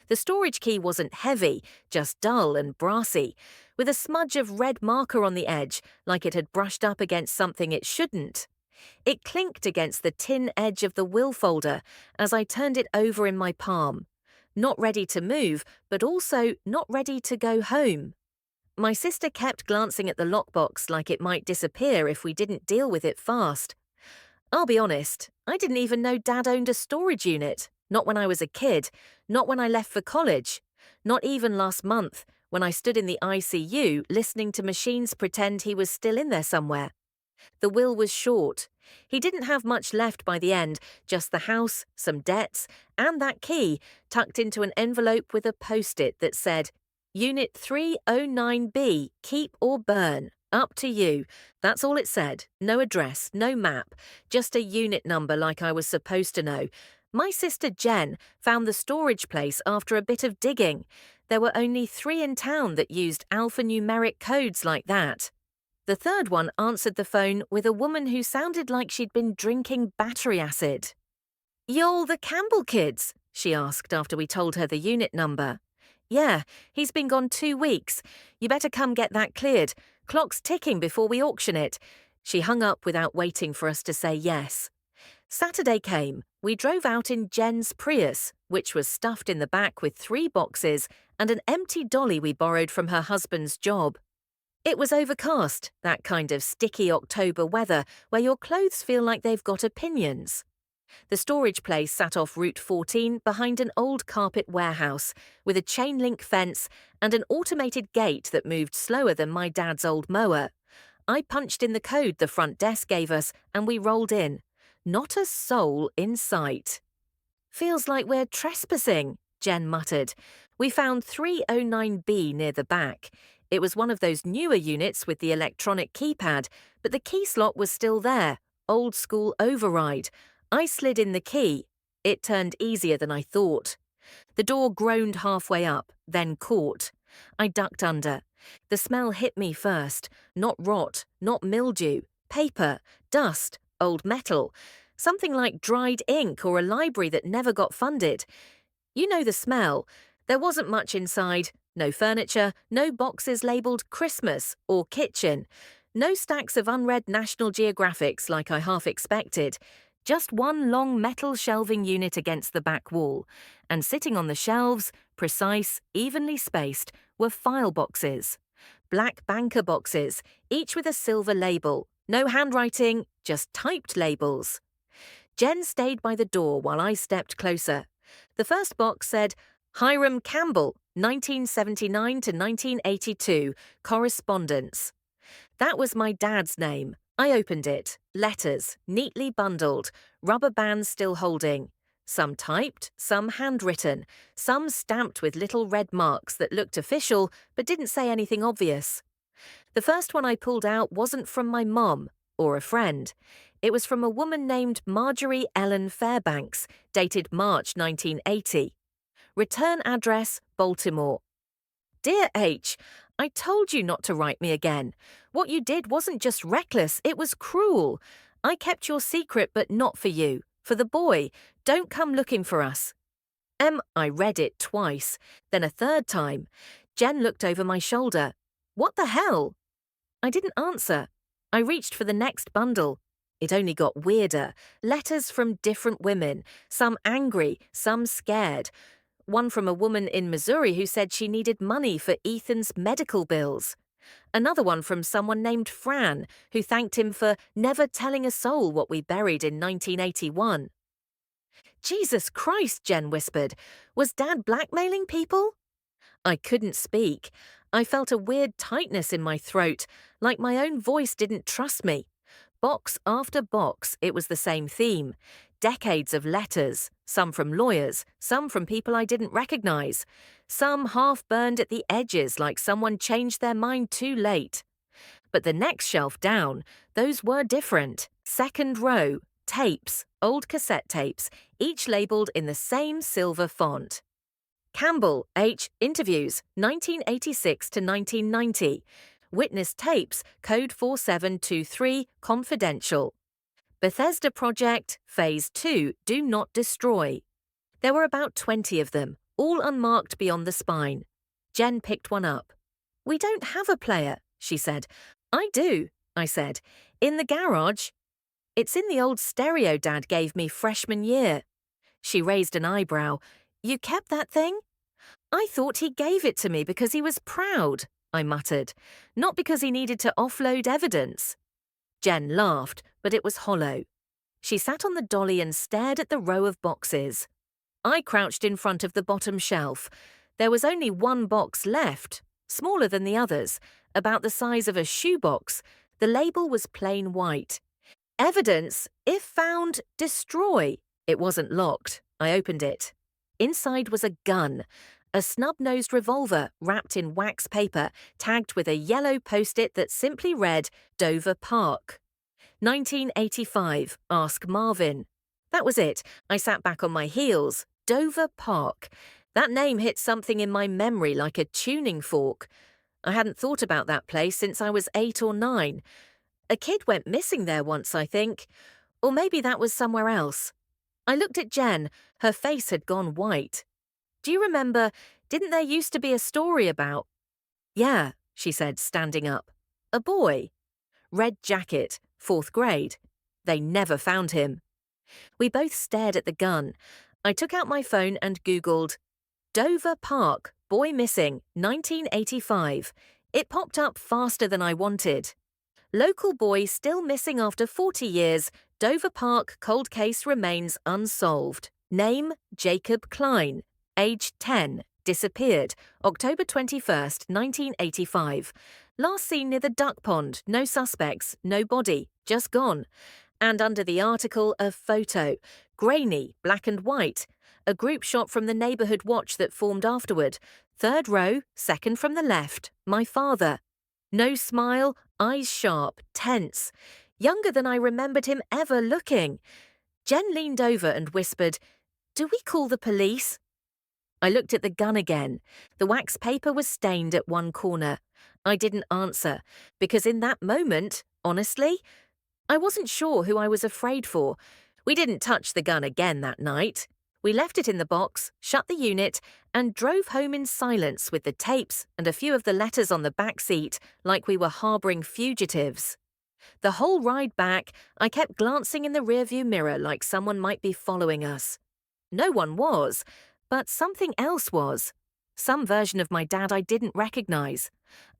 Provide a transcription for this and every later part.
The storage key wasn't heavy, just dull and brassy, with a smudge of red marker on the edge, like it had brushed up against something it shouldn't. It clinked against the tin edge of the will folder as I turned it over in my palm. Not ready to move, but also not ready to go home. My sister kept glancing at the lockbox like it might disappear if we didn't deal with it fast. I'll be honest, I didn't even know Dad owned a storage unit. Not when I was a kid, not when I left for college, not even last month when I stood in the ICU listening to machines pretend he was still in there somewhere. The will was short. He didn't have much left by the end, just the house, some debts, and that key tucked into an envelope with a post-it that said, Unit 309B, keep or burn. Up to you. That's all it said. No address, no map, just a unit number like I was supposed to know. My sister Jen found the storage place after a bit of digging. There were only 3 in town that used alphanumeric codes like that. The third one answered the phone with a woman who sounded like she'd been drinking battery acid. "Y'all the Campbell kids?" she asked after we told her the unit number. "Yeah, he's been gone 2 weeks. You better come get that cleared. Clock's ticking before we auction it." She hung up without waiting for us to say yes. Saturday came. We drove out in Jen's Prius, which was stuffed in the back with 3 boxes and an empty dolly we borrowed from her husband's job. It was overcast, that kind of sticky October weather where your clothes feel like they've got opinions. The storage place sat off Route 14 behind an old carpet warehouse with a chain link fence and an automated gate that moved slower than my dad's old mower. I punched in the code the front desk gave us and we rolled in. Not a soul in sight. "Feels like we're trespassing," Jen muttered. We found 309B near the back. It was one of those newer units with the electronic keypad, but the key slot was still there, old school override. I slid in the key. It turned easier than I thought. The door groaned halfway up, then caught. I ducked under. The smell hit me first. Not rot, not mildew. Paper, dust, old metal. Something like dried ink or a library that never got funded. You know the smell. There wasn't much inside. No furniture, no boxes labelled Christmas or kitchen. No stacks of unread National Geographics like I half expected. Just one long metal shelving unit against the back wall. And sitting on the shelves, precise, evenly spaced, were file boxes. Black banker boxes, each with a silver label. No handwriting, just typed labels. Jen stayed by the door while I stepped closer. The first box said, Hiram Campbell, 1979 to 1982, correspondence. That was my dad's name. I opened it. Letters, neatly bundled, rubber bands still holding. Some typed, some handwritten, some stamped with little red marks that looked official but didn't say anything obvious. The first one I pulled out wasn't from my mom or a friend. It was from a woman named Marjorie Ellen Fairbanks, dated March 1980. Return address, Baltimore. Dear H, I told you not to write me again. What you did wasn't just reckless, it was cruel. I kept your secret, but not for you. For the boy. Don't come looking for us. I read it twice, then a third time. Jen looked over my shoulder. What the hell? I didn't answer. I reached for the next bundle. It only got weirder. Letters from different women, some angry, some scared. One from a woman in Missouri who said she needed money for Ethan's medical bills. Another one from someone named Fran, who thanked him for never telling a soul what we buried in 1981. Jesus Christ, Jen whispered. Was Dad blackmailing people? I couldn't speak. I felt a weird tightness in my throat, like my own voice didn't trust me. Box after box, it was the same theme. Decades of letters, some from lawyers, some from people I didn't recognize, some half-burned at the edges like someone changed their mind too late. But the next shelf down, those were different. Second row, tapes, old cassette tapes, each labelled in the same silver font. Campbell, H. Interviews, 1986 to 1990. Witness tapes, code 4723, confidential. Bethesda Project, Phase 2, do not destroy. There were about 20 of them, all unmarked beyond the spine. Jen picked one up. "We don't have a player," she said. "I do," I said. "In the garage." "It's in the old stereo Dad gave me freshman year." She raised an eyebrow. "You kept that thing?" "I thought he gave it to me because he was proud," I muttered, "not because he needed to offload evidence." Jen laughed, but it was hollow. She sat on the dolly and stared at the row of boxes. I crouched in front of the bottom shelf. There was only one box left, smaller than the others, about the size of a shoebox. The label was plain white. "Evidence, if found, destroy." It wasn't locked. I opened it. Inside was a gun, a snub-nosed revolver wrapped in wax paper, tagged with a yellow post-it that simply read, "Dover Park. 1985, ask Marvin." That was it. I sat back on my heels. Dover Park. That name hit something in my memory like a tuning fork. I hadn't thought about that place since I was 8 or 9. A kid went missing there once, I think. Or maybe that was somewhere else. I looked at Jen. Her face had gone white. "Do you remember, didn't there used to be a story about—" "Yeah," she said, standing up. "A boy. Red jacket, 4th grade. They never found him." We both stared at the gun. I took out my phone and Googled, "Dover Park, boy missing, 1985. It popped up faster than I wanted. "Local boy still missing after 40 years. Dover Park cold case remains unsolved. Name, Jacob Klein. Age 10. Disappeared. October 21st, 1985. Last seen near the duck pond. No suspects. No body. Just gone." And under the article, a photo. Grainy, black and white. A group shot from the neighborhood watch that formed afterward. 3rd row, 2nd from the left. My father. No smile, eyes sharp, tense. Younger than I remembered him ever looking. Jen leaned over and whispered, "Do we call the police?" I looked at the gun again. The wax paper was stained at one corner. I didn't answer, because in that moment, honestly, I wasn't sure who I was afraid for. We didn't touch the gun again that night. We left it in the box, shut the unit, and drove home in silence with the tapes and a few of the letters on the back seat, like we were harboring fugitives. The whole ride back, I kept glancing in the rearview mirror like someone might be following us. No one was, but something else was. Some version of my dad I didn't recognize.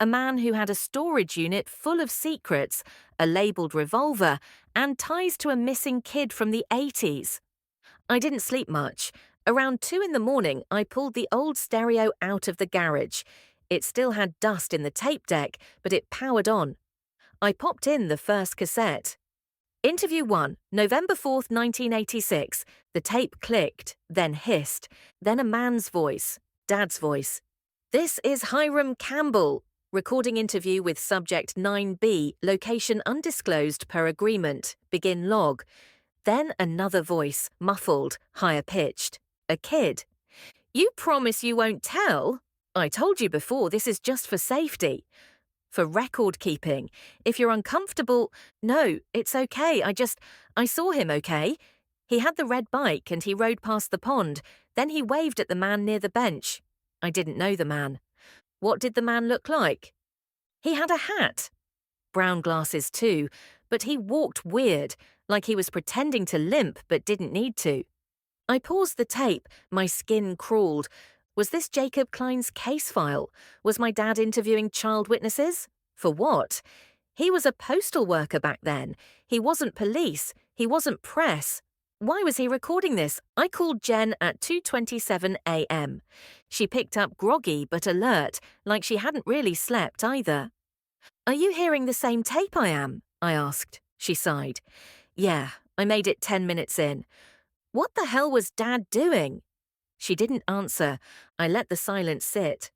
A man who had a storage unit full of secrets, a labeled revolver, and ties to a missing kid from the 80s. I didn't sleep much. Around 2 in the morning, I pulled the old stereo out of the garage. It still had dust in the tape deck, but it powered on. I popped in the first cassette. Interview 1, November 4th, 1986. The tape clicked, then hissed, then a man's voice, Dad's voice. "This is Hiram Campbell. Recording interview with subject 9B, location undisclosed per agreement. Begin log." Then another voice, muffled, higher pitched. A kid. "You promise you won't tell? I told you before, this is just for safety. For record keeping. If you're uncomfortable—" "No, it's okay. I saw him, okay? He had the red bike and he rode past the pond. Then he waved at the man near the bench. I didn't know the man." "What did the man look like?" "He had a hat. Brown glasses too, but he walked weird, like he was pretending to limp but didn't need to." I paused the tape. My skin crawled. Was this Jacob Klein's case file? Was my dad interviewing child witnesses? For what? He was a postal worker back then. He wasn't police. He wasn't press. Why was he recording this? I called Jen at 2:27 a.m. She picked up groggy but alert, like she hadn't really slept either. "Are you hearing the same tape I am?" I asked. She sighed. "Yeah, I made it 10 minutes in." "What the hell was Dad doing?" She didn't answer. I let the silence sit.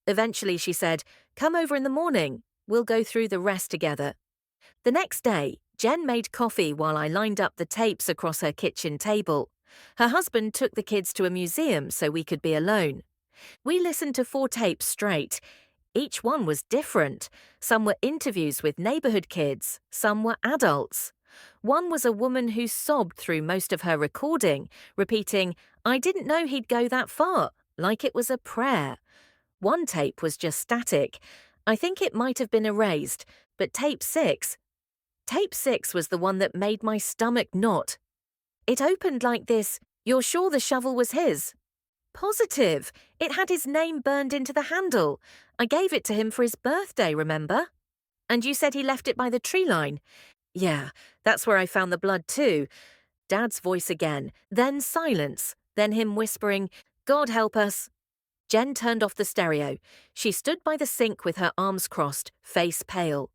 Eventually she said, "Come over in the morning. We'll go through the rest together." The next day, Jen made coffee while I lined up the tapes across her kitchen table. Her husband took the kids to a museum so we could be alone. We listened to 4 tapes straight. Each one was different. Some were interviews with neighborhood kids, some were adults. One was a woman who sobbed through most of her recording, repeating, "I didn't know he'd go that far. like it was a prayer. One tape was just static. I think it might have been erased, but tape 6 was the one that made my stomach knot. It opened like this: "You're sure the shovel was his?" Positive. It had his name burned into the handle. I gave it to him for his birthday, remember? And you said he left it by the tree line. Yeah, that's where I found the blood too. Dad's voice again, then silence, then him whispering, "God help us." Jen turned off the stereo. She stood by the sink with her arms crossed, face pale.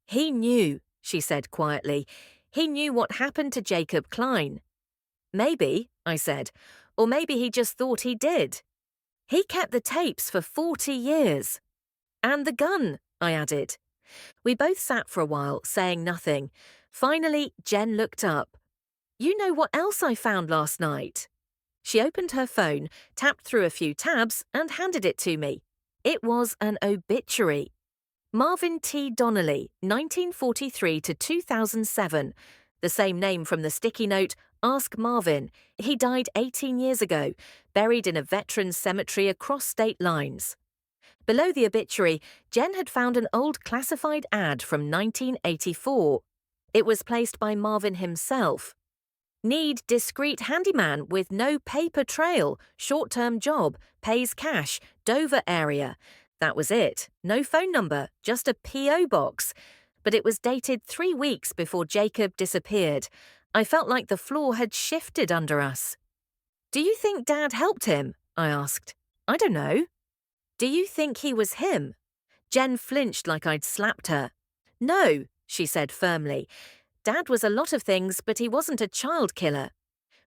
"He knew," she said quietly. "He knew what happened to Jacob Klein." "Maybe," I said, "or maybe he just thought he did. He kept the tapes for 40 years. And the gun," I added. We both sat for a while, saying nothing. Finally, Jen looked up. "You know what else I found last night?" She opened her phone, tapped through a few tabs, and handed it to me. It was an obituary. Marvin T. Donnelly, 1943 to 2007. The same name from the sticky note, "Ask Marvin." He died 18 years ago, buried in a veterans cemetery across state lines. Below the obituary, Jen had found an old classified ad from 1984. It was placed by Marvin himself. "Need discreet handyman with no paper trail, short-term job, pays cash, Dover area." That was it. No phone number, just a P.O. box. But it was dated 3 weeks before Jacob disappeared. I felt like the floor had shifted under us. "Do you think Dad helped him?" I asked. "I don't know." "Do you think he was him?" Jen flinched like I'd slapped her. "No," she said firmly. "Dad was a lot of things, but he wasn't a child killer."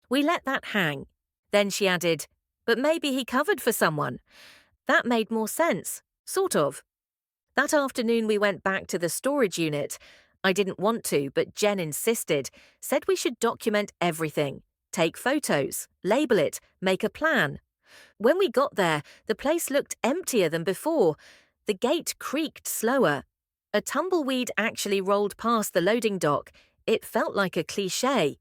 We let that hang. Then she added, "But maybe he covered for someone." That made more sense, sort of. That afternoon we went back to the storage unit. I didn't want to, but Jen insisted, said we should document everything. Take photos, label it, make a plan. When we got there, the place looked emptier than before. The gate creaked slower. A tumbleweed actually rolled past the loading dock. It felt like a cliché.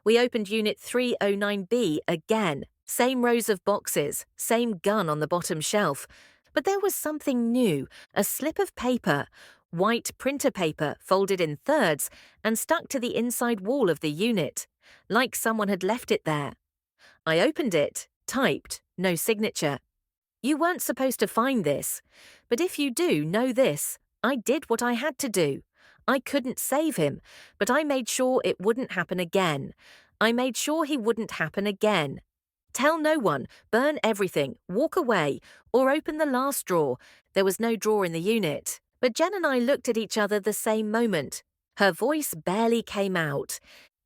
We opened Unit 309B again. Same rows of boxes, same gun on the bottom shelf. But there was something new, a slip of paper, white printer paper folded in thirds and stuck to the inside wall of the unit, like someone had left it there. I opened it, typed, no signature. "You weren't supposed to find this, but if you do, know this. I did what I had to do. I couldn't save him, but I made sure it wouldn't happen again. I made sure he wouldn't happen again. Tell no one, burn everything, walk away, or open the last drawer." There was no drawer in the unit, but Jen and I looked at each other the same moment. Her voice barely came out.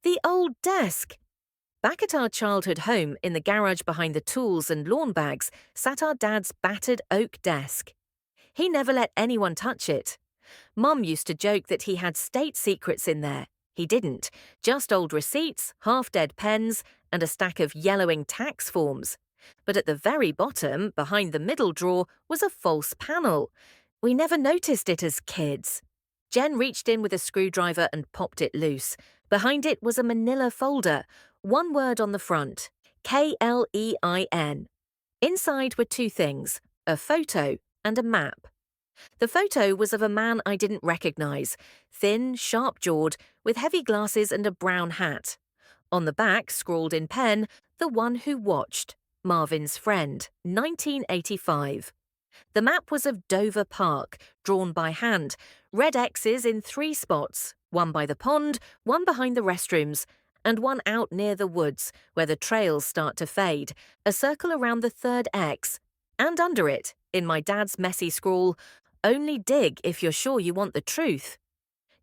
"The old desk." Back at our childhood home, in the garage behind the tools and lawn bags, sat our dad's battered oak desk. He never let anyone touch it. Mum used to joke that he had state secrets in there. He didn't. Just old receipts, half-dead pens, and a stack of yellowing tax forms. But at the very bottom, behind the middle drawer, was a false panel. We never noticed it as kids. Jen reached in with a screwdriver and popped it loose. Behind it was a manila folder, one word on the front, Klein. Inside were two things, a photo and a map. The photo was of a man I didn't recognize, thin, sharp-jawed, with heavy glasses and a brown hat. On the back, scrawled in pen, "The one who watched, Marvin's friend, 1985. The map was of Dover Park, drawn by hand, red X's in 3 spots, one by the pond, one behind the restrooms, and one out near the woods, where the trails start to fade, a circle around the 3rd X, and under it, in my dad's messy scrawl, "Only dig if you're sure you want the truth."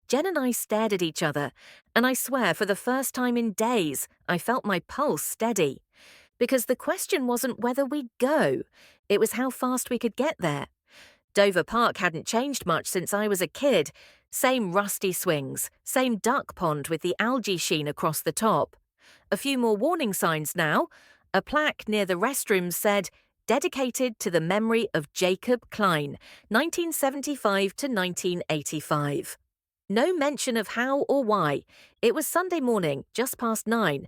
Jen and I stared at each other, and I swear for the first time in days, I felt my pulse steady. Because the question wasn't whether we'd go, it was how fast we could get there. Dover Park hadn't changed much since I was a kid. Same rusty swings, same duck pond with the algae sheen across the top. A few more warning signs now. A plaque near the restrooms said, "Dedicated to the memory of Jacob Klein, 1975 to 1985. No mention of how or why. It was Sunday morning, just past 9,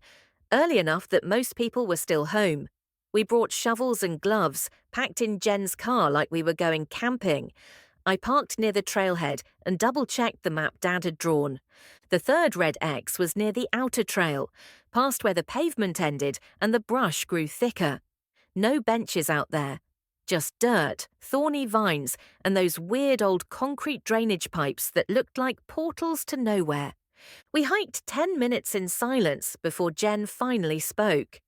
early enough that most people were still home. We brought shovels and gloves, packed in Jen's car like we were going camping. I parked near the trailhead and double-checked the map Dad had drawn. The third red X was near the outer trail, past where the pavement ended and the brush grew thicker. No benches out there. Just dirt, thorny vines, and those weird old concrete drainage pipes that looked like portals to nowhere. We hiked 10 minutes in silence before Jen finally spoke.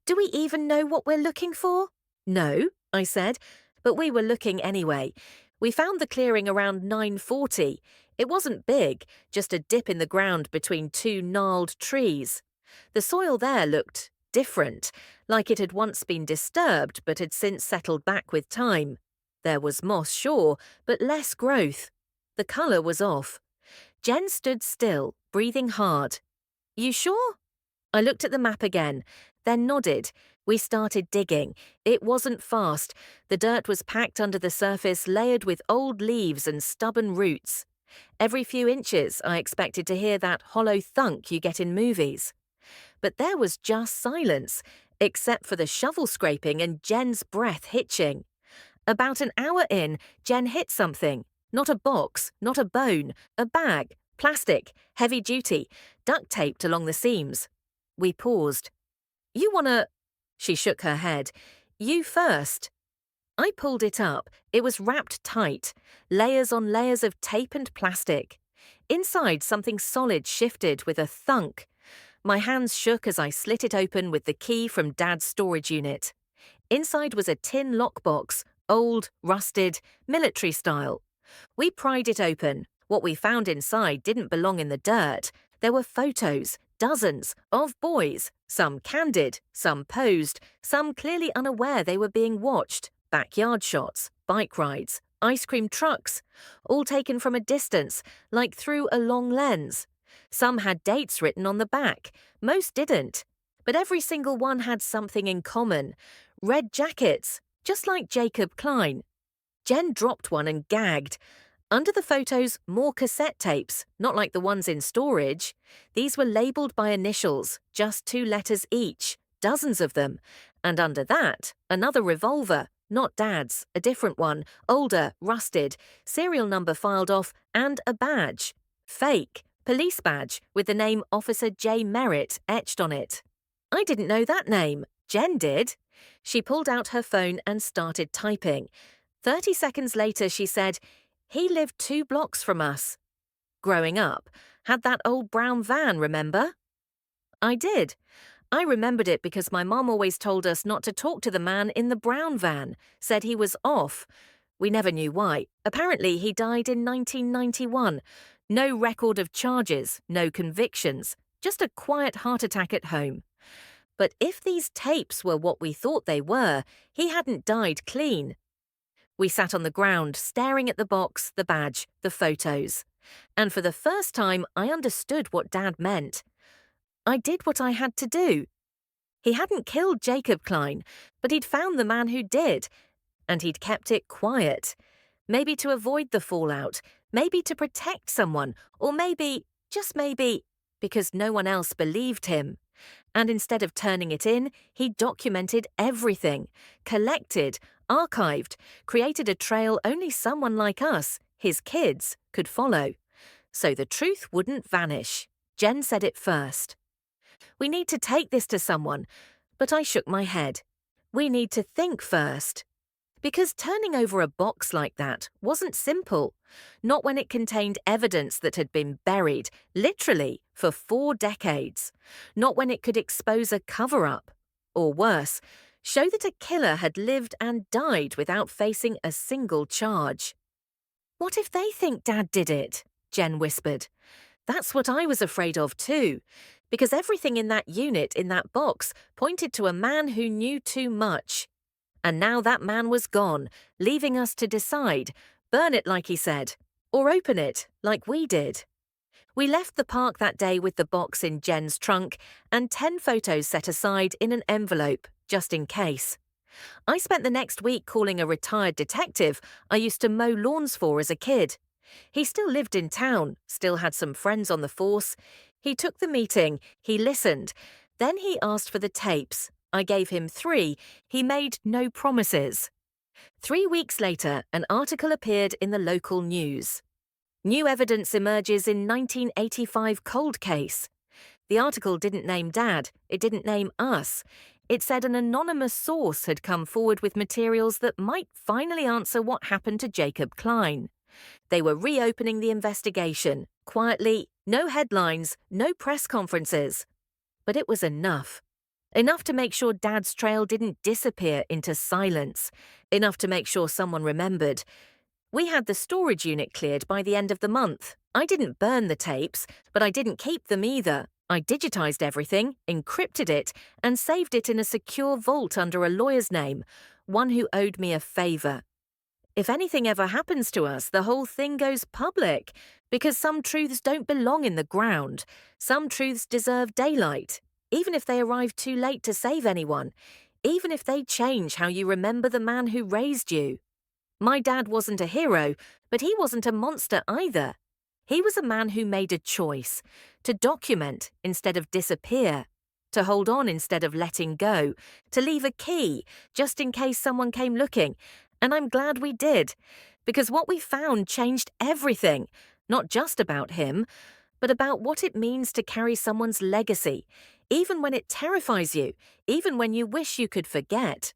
"Do we even know what we're looking for?" "No," I said, but we were looking anyway. We found the clearing around 9:40. It wasn't big, just a dip in the ground between two gnarled trees. The soil there looked different, like it had once been disturbed but had since settled back with time. There was moss, sure, but less growth. The colour was off. Jen stood still, breathing hard. "You sure?" I looked at the map again, then nodded. We started digging. It wasn't fast. The dirt was packed under the surface, layered with old leaves and stubborn roots. Every few inches, I expected to hear that hollow thunk you get in movies. But there was just silence, except for the shovel scraping and Jen's breath hitching. About an hour in, Jen hit something. Not a box, not a bone, a bag, plastic, heavy duty, duct taped along the seams. We paused. "You wanna—" She shook her head. "You first." I pulled it up. It was wrapped tight, layers on layers of tape and plastic. Inside, something solid shifted with a thunk. My hands shook as I slit it open with the key from Dad's storage unit. Inside was a tin lockbox, old, rusted, military style. We pried it open. What we found inside didn't belong in the dirt. There were photos, dozens, of boys, some candid, some posed, some clearly unaware they were being watched, backyard shots, bike rides, ice cream trucks, all taken from a distance, like through a long lens. Some had dates written on the back, most didn't, but every single one had something in common. Red jackets, just like Jacob Klein. Jen dropped one and gagged. Under the photos, more cassette tapes, not like the ones in storage. These were labelled by initials, just 2 letters each, dozens of them. And under that, another revolver, not Dad's, a different one, older, rusted, serial number filed off, and a badge. Fake, police badge, with the name Officer J. Merritt etched on it. I didn't know that name. Jen did. She pulled out her phone and started typing. 30 seconds later, she said, "He lived 2 blocks from us." Growing up, had that old brown van, remember? I did. I remembered it because my mom always told us not to talk to the man in the brown van, said he was off. We never knew why. Apparently, he died in 1991. No record of charges, no convictions, just a quiet heart attack at home. But if these tapes were what we thought they were, he hadn't died clean. We sat on the ground, staring at the box, the badge, the photos. And for the first time, I understood what Dad meant. I did what I had to do. He hadn't killed Jacob Klein, but he'd found the man who did. And he'd kept it quiet. Maybe to avoid the fallout, maybe to protect someone, or maybe, just maybe, because no one else believed him. And instead of turning it in, he documented everything, collected, archived, created a trail only someone like us, his kids, could follow. So the truth wouldn't vanish. Jen said it first. "We need to take this to someone," but I shook my head. "We need to think first." Because turning over a box like that wasn't simple. Not when it contained evidence that had been buried, literally, for 4 decades. Not when it could expose a cover-up. Or worse, show that a killer had lived and died without facing a single charge. "What if they think Dad did it?" Jen whispered. That's what I was afraid of too, because everything in that unit, in that box, pointed to a man who knew too much. And now that man was gone, leaving us to decide, burn it like he said, or open it like we did. We left the park that day with the box in Jen's trunk and 10 photos set aside in an envelope, just in case. I spent the next week calling a retired detective I used to mow lawns for as a kid. He still lived in town, still had some friends on the force. He took the meeting, he listened, then he asked for the tapes. I gave him 3. He made no promises. 3 weeks later, an article appeared in the local news. New evidence emerges in 1985 cold case. The article didn't name Dad. It didn't name us. It said an anonymous source had come forward with materials that might finally answer what happened to Jacob Klein. They were reopening the investigation, quietly, no headlines, no press conferences. But it was enough. Enough to make sure Dad's trail didn't disappear into silence. Enough to make sure someone remembered. We had the storage unit cleared by the end of the month. I didn't burn the tapes, but I didn't keep them either. I digitized everything, encrypted it, and saved it in a secure vault under a lawyer's name, one who owed me a favor. If anything ever happens to us, the whole thing goes public, because some truths don't belong in the ground. Some truths deserve daylight, even if they arrive too late to save anyone, even if they change how you remember the man who raised you. My dad wasn't a hero, but he wasn't a monster either. He was a man who made a choice to document instead of disappear, to hold on instead of letting go, to leave a key just in case someone came looking. And I'm glad we did, because what we found changed everything, not just about him, but about what it means to carry someone's legacy, even when it terrifies you, even when you wish you could forget.